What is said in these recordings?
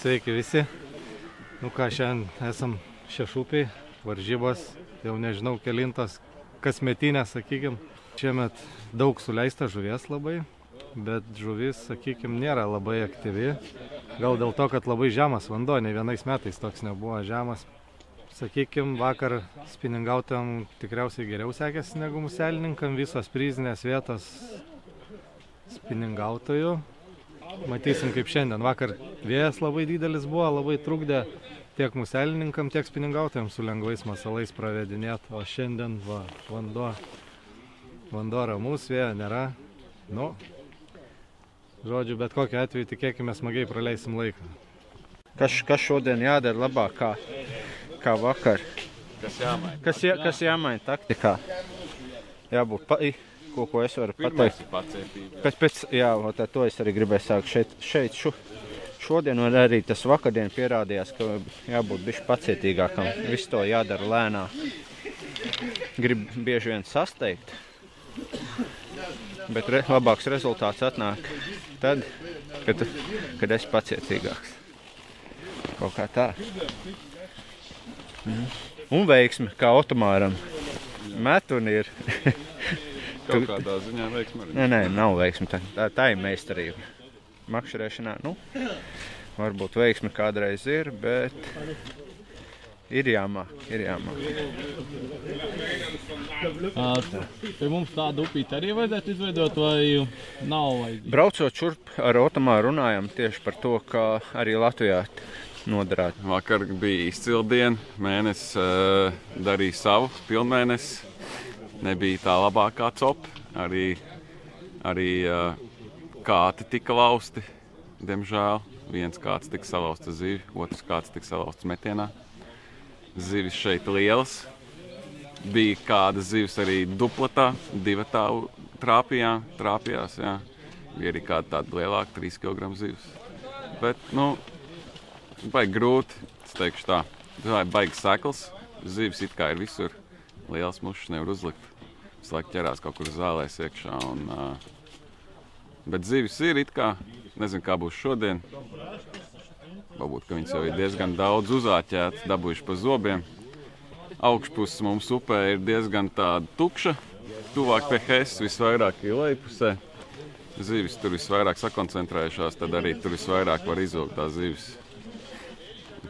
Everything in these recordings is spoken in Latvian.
Sveiki visi. Nu ką, šiandien esam Šešupėj, varžybos, jau nežinau kelintos, kasmetinės, sakykim. Šiemet daug suleista žuvies labai, bet žuvis, sakykim, nėra labai aktyvi. Gal dėl to, kad labai žemas vanduo, ne vienais metais toks nebuvo žemas. Sakykim, vakar spiningautojam tikriausiai geriau sekėsi negu muselininkam, visos prizinės vietos spiningautojų. Matysim kaip šiandien. Vakar vėjas labai didelis buvo, labai trukdė tiek muselininkam, tiek spiningautojam su lengvais masalais pravedinėt. O šiandien vanduo ramus, vėjo nėra. Nu, žodžiu, bet kokiu atveju tikėkime smagiai praleisim laiką. Kas šodien jādara labāk kā vakar? Kas jāmaina taktikā? Jābūt ko es varu pateikt. Kas pēc, jā, to es arī gribēju sākt šeit šodien, un arī tas vakardien pierādījās, ka jābūt bišķi pacietīgākam. Visu to jādara lēnā. Grib bieži vien sasteigt, bet labāks rezultāts atnāk tad, kad esi pacietīgāks. Kaut kā tā. Un veiksmi, kā Otomāram. Met un ir. Kaut kādā ziņā veiksmi arī? Nē, nav veiksmi. Tā ir meistarība. Makšķerēšanā, varbūt veiksmi kādreiz ir, bet ir jāmāk. Pie mums tādu upīti arī vajadzētu izveidot, vai nav vajadzīgi? Braucot šurp ar Otomāru runājam tieši par to, kā arī Latvijā nodarāt. Vakar bija izcila diena, mēnesis darīja savu, pilnmēnesis. Nebija tā labākā copa, arī kāti tika lausti, diemžēl. Viens kāds tika salauzta zivi, otrs kāds tika salauzts metienā. Zivis šeit lielas. Bija kāda zivis arī duplatā, divatā trāpījās, jā. Bija arī kāda tāda lielāka, 3 kg zivis. Bet, baigi grūti, es teikšu tā. Tā ir baigi sekls, zivis it kā ir visur. Lielas mušas nevar uzlikt. Visu laiku ķerās kaut kur zālēs iekšā. Bet zivis ir it kā, nezinu, kā būs šodien. Varbūt, ka viņas jau ir diezgan daudz uzāķētas, dabūjuši pa zobiem. Augšpuses mums upē ir diezgan tāda tukša. Tuvāk pie Hesas visvairāk ir lejpusē. Zivis tur visvairāk sakoncentrējušās, tad arī tur visvairāk var izvilkt tās zivis.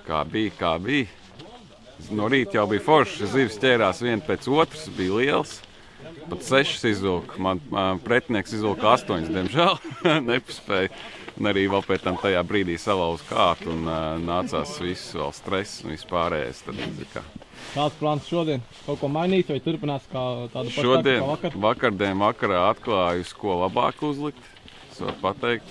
Kā bija. No rīta jau bija forši, zivis ķērās viena pēc otras, bija liels. Pat 6 izvilka, man pretinieks izvilka 8, diemžēl, nepaspēja. Un arī vēl pēc tam tajā brīdī salauza kātu un nācās visu vēl stress un vispārējais. Kāds plāns šodien? Kaut ko mainīt vai turpinās kā tādu pašu šodien, kā vakar? Vakarā atklāju, ko labāk uzlikt. Es varu pateikt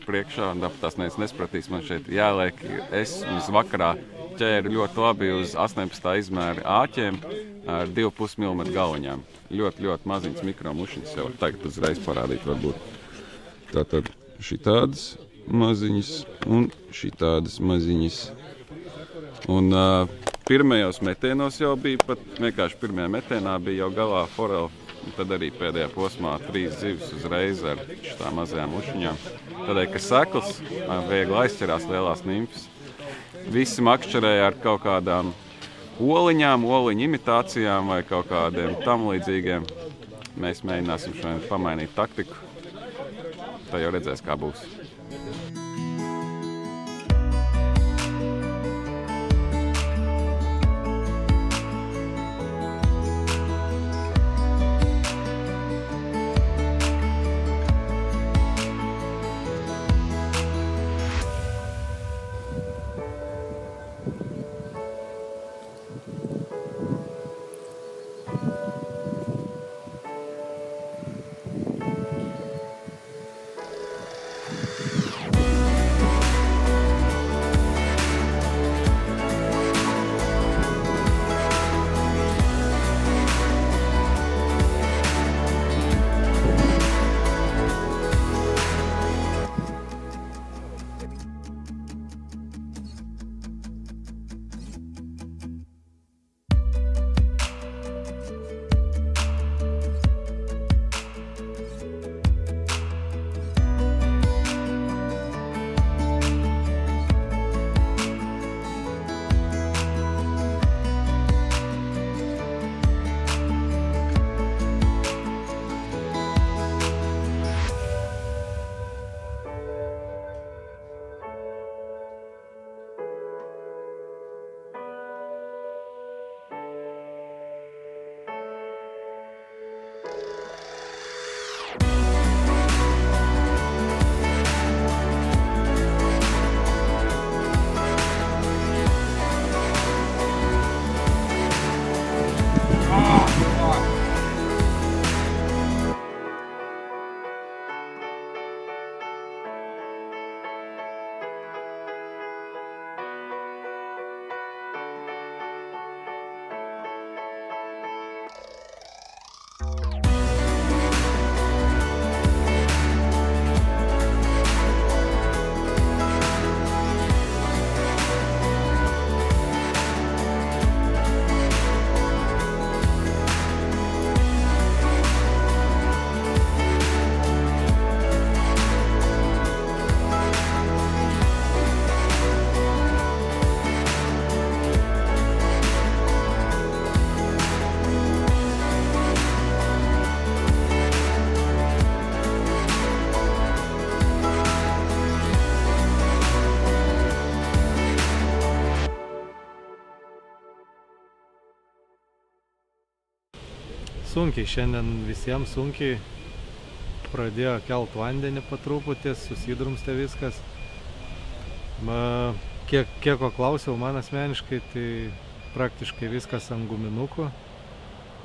priekšā, un tās nespratīs man šeit jāliek. Es vakarā ķēru ļoti labi uz 18. izmēra āķiem ar 2,5 mm galviņām. Ļoti maziņas mikromušiņas, jau tagad uzreiz parādīt varbūt. Tātad šitādas maziņas un šitādas maziņas. Un pirmajos metienos jau bija, pat vienkārši pirmajā metienā bija jau galā forela. Tad arī pēdējā posmā 3 zivis uzreiz ar šitām mazajām mušiņām. Tādēļ, ka sekls viegli aizķerās lielās nimfas. Visi makšķerēja ar kaut kādām oliņām, oliņu imitācijām vai kaut kādiem tam līdzīgiem. Mēs mēģināsim šodien pamainīt taktiku. Tā jau redzēs, kā būs. Sunkiai, šiandien visiems sunkiai. Pradėjo kelt vandenį patruputį, susidrumstė viskas. Kiek ko klausiau man asmeniškai, tai praktiškai viskas ant guminukų.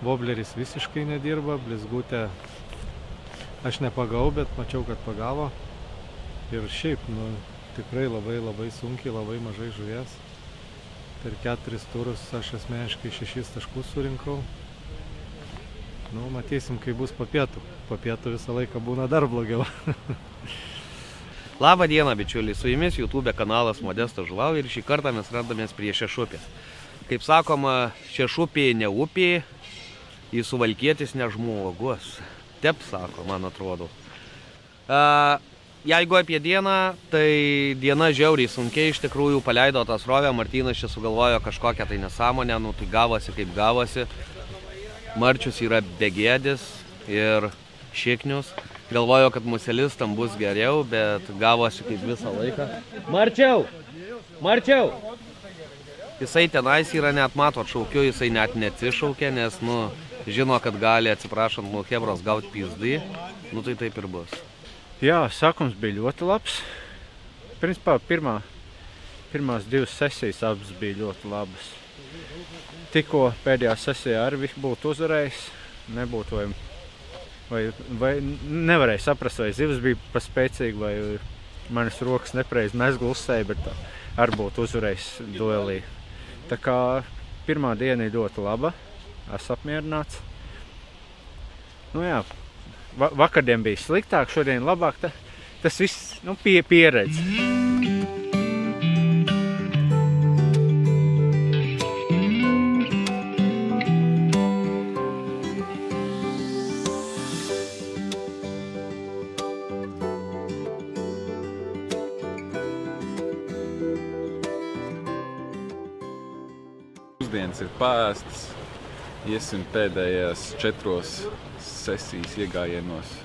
Wobleris visiškai nedirba, blizgutė aš nepagau, bet mačiau, kad pagavo. Ir šiaip, tikrai labai sunkiai, labai mažai žuvies. Per 4 turus aš asmeniškai 6 taškus surinkau. Matysim, kai bus po pietų. Po pietų visą laiką būna dar blogiau. Labą dieną, bičiuliai, su jumis YouTube kanalas Modestas Žuvau ir šį kartą mes randamės prie Šešupės. Kaip sakoma, Šešupė ne upė, į Suvalkietis ne žmogus. Tep, sako, man atrodo. Jeigu apie dieną, tai diena žiauriai sunkiai, iš tikrųjų paleido tą srovę, Martynas čia sugalvojo kažkokią tai nesąmonę, tai gavosi kaip gavosi. Marčius yra begėdis ir šiknius. Galvojo, kad muselistam bus geriau, bet gavosi kaip visą laiką. Marčiau! Marčiau! Jisai tenais yra, net matot, šaukiu, jisai net neatsišaukė, nes, žino, kad gali, atsiprašant, hebros gauti pizdai. Tai taip ir bus. Jā, sākums bija ļoti labs. Principā pirmās 2 sesijas abas bija ļoti labas. Tikko pēdējā sesijā arī būtu uzvarējis, nebūtu vai nevarēja saprast, vai zivs bija paspēcīgi, vai manas rokas nepareizi mezglu uzsēja, bet arī būtu uzvarējis duelī. Tā kā pirmā diena ir ļoti laba, esmu apmierināts. Jā, vakardien bija sliktāk, šodien labāk, tas viss pieredze. Pusdienas ir pāēstas, iesim pēdējās 4 sesijas iegājienos.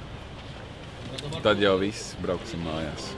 Tad jau viss brauksim mājās.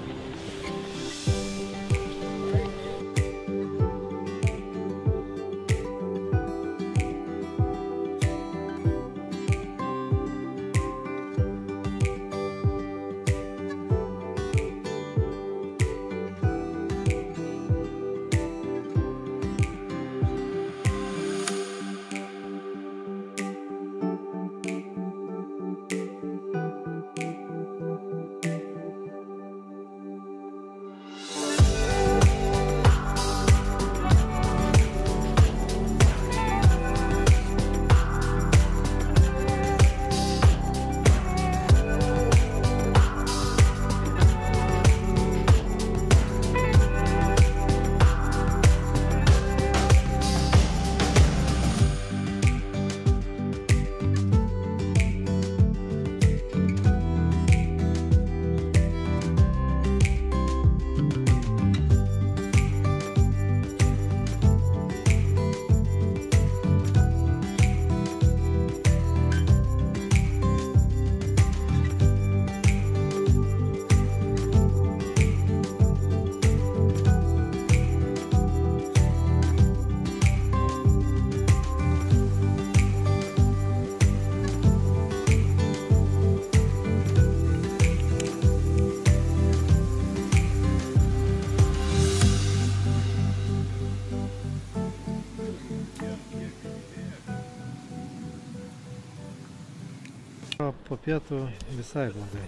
Po pietų visai blogai.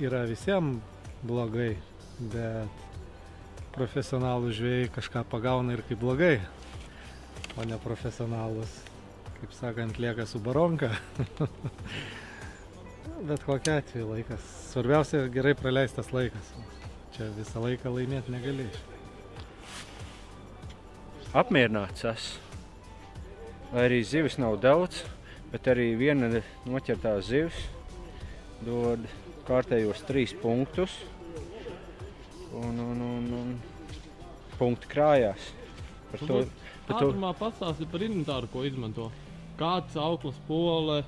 Yra visiems blogai, bet profesionalų žvejai kažką pagauna ir kaip blogai, o ne profesionalus, kaip sakant, lieka su baronka. Bet kokia atveju laikas. Svarbiausia gerai praleistas laikas. Čia visą laiką laimėti negali. Apmierināts esmu. Arī zivis nav daudz, bet arī viena noķertā zivs dod kārtējos 3 punktus un punkti krājās. Ātrumā pastāsti par inventāru, ko izmanto. Kāds auklas, pole,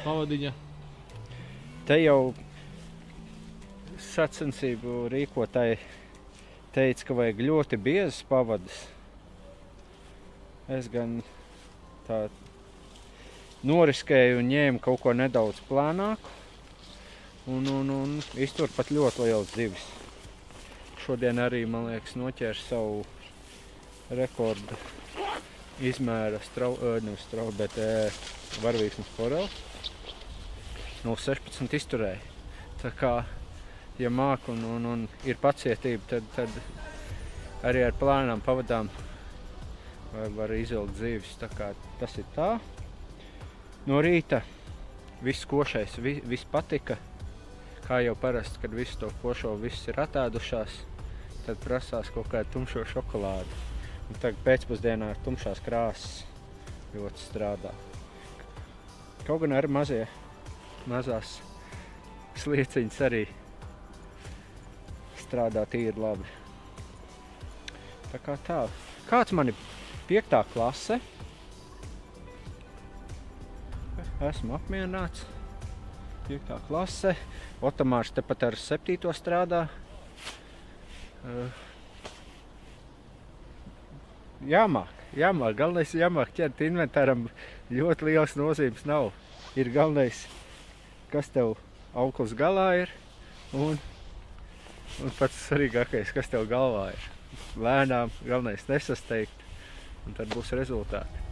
pavadiņa? Te jau sacensību rīkotāji teica, ka vajag ļoti biezas pavadas. Es gan tā noriskēju un ņēmu kaut ko nedaudz plānāku. Un iztur pat ļoti liels zivis. Šodien arī, man liekas, noķēru savu rekordu izmēra varvīksnes foreli. 0,16 izturēja. Tā kā, ja māk un ir pacietība, tad arī ar plānām pavadām var izvilkt zivis. Tā kā tas ir tā. No rīta viss košais, viss patika. Kā jau parasti, kad visu to košo viss ir atēdušās, tad prasās kaut kādu tumšo šokolādi. Un tagad pēcpusdienā ar tumšās krāsas ļoti strādā. Kaut gan arī mazās slieciņas arī strādā tīri labi. Tā kā tā. Kāds man ir 5. klase. Esmu apmierināts. 5. klase. Otamārs tepat ar 7. strādā. Jāmāk. Galvenais jāmāk ķert inventāram. Ļoti liels nozīmes nav. Ir galvenais, kas tev auklis galā ir un pats svarīgākais, kas tev galvā ir. Lēnām, galvenais nesasteigt un tad būs rezultāti.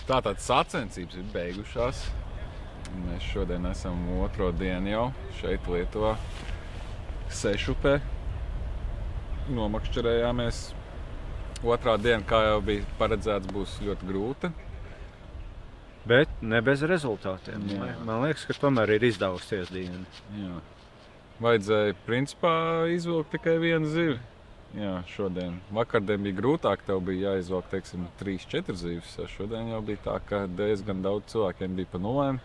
Tātad sacensības ir beigušās. Mēs šodien esam 2. dienu jau šeit Lietuvā, Sešupē. Nomakšķerējāmies. 2. diena, kā jau bija paredzēts, būs ļoti grūta. Bet ne bez rezultātiem. Jā. Man liekas, ka tomēr ir izdevusies diena. Jā. Vajadzēja principā izvilkt tikai vienu zivi. Jā, šodien. Vakardien bija grūtāk, tev bija jāizvelk, teiksim, 3-4 zivis. Šodien jau bija tā, ka diezgan daudz cilvēkiem bija pa nulēm.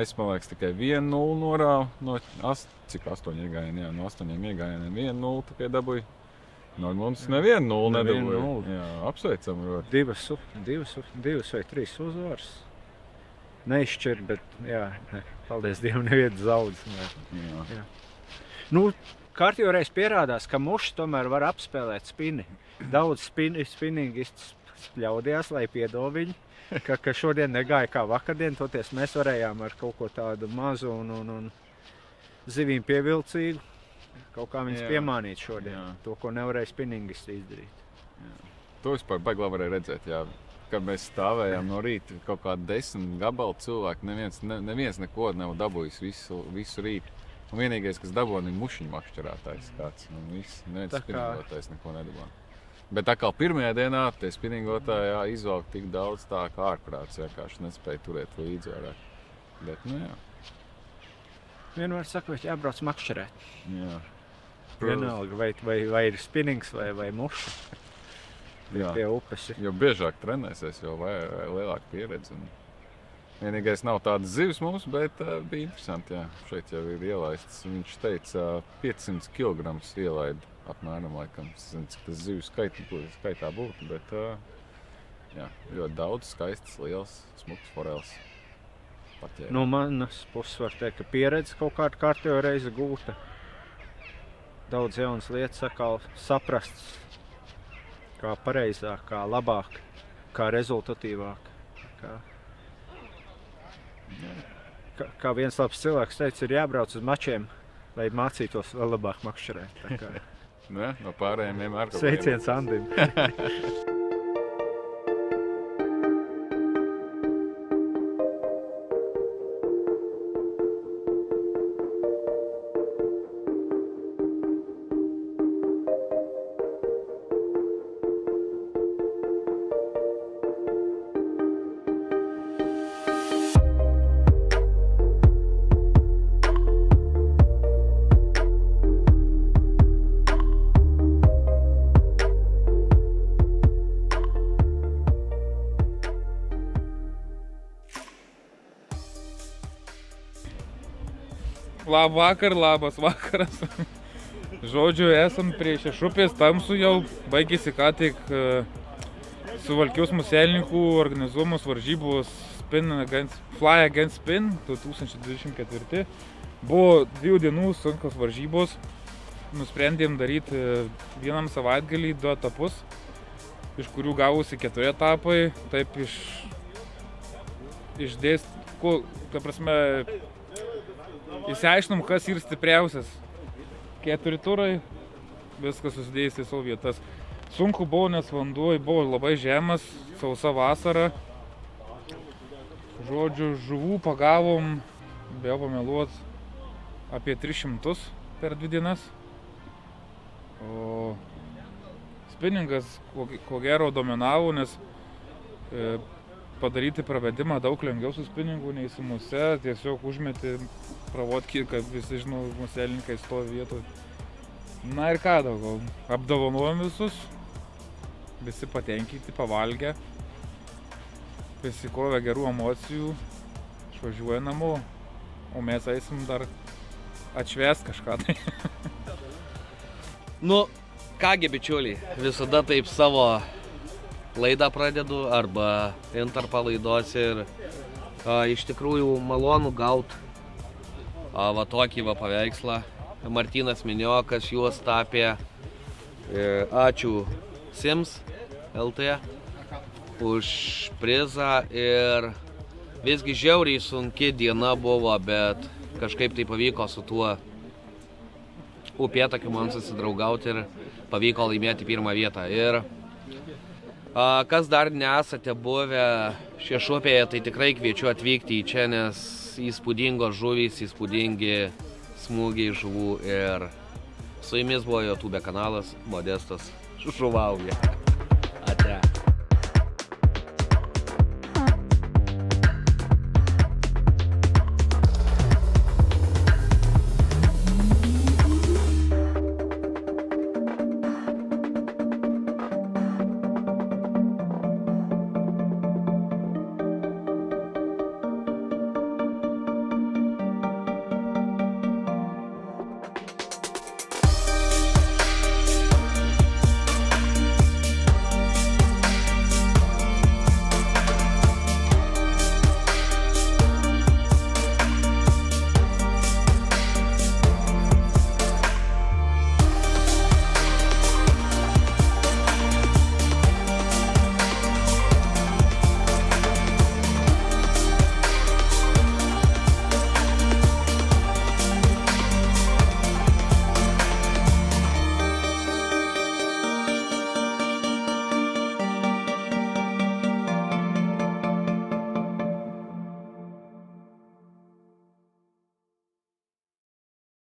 Es, man liekas, tikai 1-0 norāvu no 8 iegājieniem. Jā, no 8 iegājieniem 1-0 tikai dabūju. No mums nevienu 0 nedabūju. Jā, apsveicam ļoti. 2 vai 3 uzvaras. Neizšķir, bet jā, paldies Dievam, nevienu zaudz. Jā. Nu, kārtjoreiz pierādās, ka mušs tomēr var apspēlēt spini. Daudz spinningists ļaudījās, lai piedod viņi, ka šodien negāja kā vakardien, toties mēs varējām ar kaut ko tādu mazu un zivīm pievilcīgu kaut kā viņus piemānīt šodien. Jā. To, ko nevarēja spinningisti izdarīt. Jā. To vispār baigi labi varēja redzēt, jā. Kad mēs stāvējām no rīta, kaut kādi 10 gabalu cilvēki, neviens neko nav dabūjis visu rītu. Un vienīgais, kas dabūja, ir mušiņu makšķerētājs kāds. Neviens spiningotājs neko nedabūja. Bet atkal pirmajā dienā tie spinningotāji izvelk tik daudz tā kā ārprāts, vienkārši nespēja turēt līdzi vairāk. Bet, nu jā. Vienmēr sakot, jābrauc makšķerēt. Jā. Vienalga, vai ir spinnings vai muša. Pie upes ir. Jo biežāk trenēsies, jo lielāka pieredze. Vienīgais nav tādas zivis mums, bet bija interesanti, jā. Šeit jau ir ielaists. Viņš teica, 500 kg ielaida apmēram laikam. Es zinu, cik tas zivju skaitā būtu, bet jā, ļoti daudz, skaists, liels, smuks forels. Paķēri. No manas puses var teikt, ka pieredze kaut kāda kārtējo reizi gūta. Daudz jaunas lietas atkal saprasts, kā pareizāk, kā labāk, kā rezultatīvāk. Kā viens labs cilvēks teica, ir jābrauc uz mačiem, lai mācītos vēl labāk makšķerēt. No pārējiem vienmēr. Sveiciens Andim! Labas vakaras. Žodžiu, esam prie Šešupės, tamsų jau, baigėsi ką tik Suvalkijos Muselininkų organizuojamos varžybos Fly Against Spin 2024. Buvo 2 dienų sunkios varžybos. Nusprendėm daryti vienam savaitgalį 2 etapus, iš kurių gavosi 4 etapai. Taip išsiaiškinom, kas yra stipriausias. 4 turai, viskas susidėjęs į savo vietas. Sunku buvo, nes vanduo buvo labai žemas, sausa vasara. Žodžiu, žuvų pagavom, bijau pameluot, apie 300 per 2 dienas. O spinningas ko gero dominavo, nes padaryti pravedimą daug lengviau su spinningu nei su muse. Tiesiog užmeti pravodkį, kad visi žinau, muselininkai stovi vietoj. Na ir ką daugiau, apdovanojom visus, visi patenkinti, pavalgę, prisikrovę gerų emocijų, išvažiuoja namo, o mes eisim dar atšvęst kažką tai. Nu, kągi bičiuliai, visada taip savo laidą pradedu arba intarpą laidos ir iš tikrųjų malonu gaut va tokį va paveikslą. Martynas minėjo, kas juos tapė. Ačiū Sims LT už prizą ir visgi žiauriai sunki diena buvo, bet kažkaip tai pavyko su tuo upėtakiu man susidraugauti ir pavyko laimėti 1 vietą. Ir kas dar nesate buvę Šešupėje, tai tikrai kviečiu atvykti į čia, nes įspūdingos žuvys, įspūdingi smūgiai žuvų ir su jumis buvo YouTube kanalas Modestas žuvauja.